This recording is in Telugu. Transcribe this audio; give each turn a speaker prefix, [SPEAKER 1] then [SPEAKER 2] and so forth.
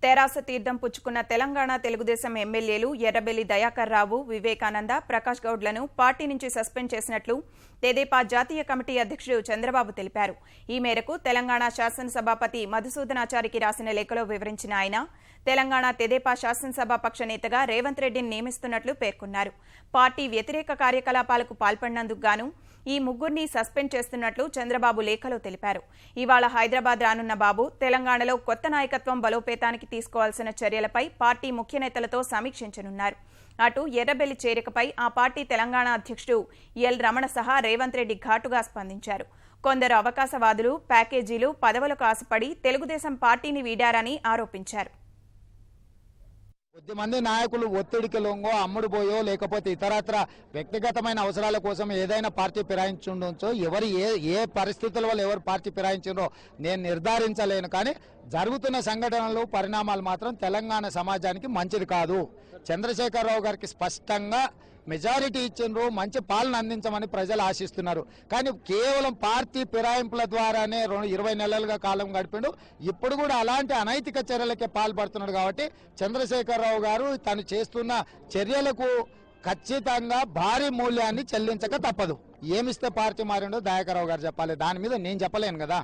[SPEAKER 1] తెరాస తీర్థం పుచ్చుకున్న తెలంగాణ తెలుగుదేశం ఎమ్మెల్యేలు ఎర్రబెల్లి దయాకర్ రావు, వివేకానంద, ప్రకాష్ గౌడ్లను పార్టీ నుంచి సస్పెండ్ చేసినట్లు తెదేపా జాతీయ కమిటీ అధ్యక్షుడు చంద్రబాబు తెలిపారు. ఈ మేరకు తెలంగాణ శాసనసభాపతి మధుసూదనాచారికి రాసిన లేఖలో వివరించిన ఆయన, తెలంగాణ తెదేపా శాసనసభాపక్ష నేతగా రేవంత్ రెడ్డిని నియమిస్తున్నట్లు పేర్కొన్నారు. పార్టీ వ్యతిరేక కార్యకలాపాలకు పాల్పడినందుకు గాను ఈ ముగ్గురిని సస్పెండ్ చేస్తున్నట్లు చంద్రబాబు లేఖలో తెలిపారు. ఇవాళ హైదరాబాద్ రానున్న బాబు తెలంగాణలో కొత్త నాయకత్వం బలోపేతానికి తీసుకోవాల్సిన చర్యలపై పార్టీ ముఖ్య నేతలతో సమీక్షించనున్నారు. అటు ఎర్రబెల్లి చేరికపై ఆ పార్టీ తెలంగాణ అధ్యక్షుడు ఎల్ రమణ సహా రేవంత్ రెడ్డి ఘాటుగా స్పందించారు. కొందరు అవకాశవాదులు, ప్యాకేజీలు, పదవులకు ఆశపడి తెలుగుదేశం పార్టీని వీడారని ఆరోపించారు.
[SPEAKER 2] కొద్దిమంది నాయకులు ఒత్తిడికి లొంగో, అమ్ముడుపోయో, లేకపోతే ఇతరత్ర వ్యక్తిగతమైన అవసరాల కోసం ఏదైనా పార్టీ ఫిరాయించుండొచ్చో, ఎవరు ఏ పరిస్థితుల వల్ల ఎవరు పార్టీ ఫిరాయించారో నేను నిర్ధారించలేను. కానీ జరుగుతున్న సంఘటనలు, పరిణామాలు మాత్రం తెలంగాణ సమాజానికి మంచిది కాదు. చంద్రశేఖరరావు గారికి స్పష్టంగా మెజారిటీ ఇచ్చిండ్రు, మంచి పాలన అందించమని ప్రజలు ఆశిస్తున్నారు. కానీ కేవలం పార్టీ ఫిరాయింపుల ద్వారానే 20 నెలలుగా కాలం గడిపిండు. ఇప్పుడు కూడా అలాంటి అనైతిక చర్యలకే పాల్పడుతున్నాడు. కాబట్టి చంద్రశేఖరరావు గారు తను చేస్తున్న చర్యలకు ఖచ్చితంగా భారీ మూల్యాన్ని చెల్లించక తప్పదు. ఏమిస్తే పార్టీ మారిండో దయాకర్ రావు గారు చెప్పాలి. దాని మీద నేను చెప్పలేను కదా.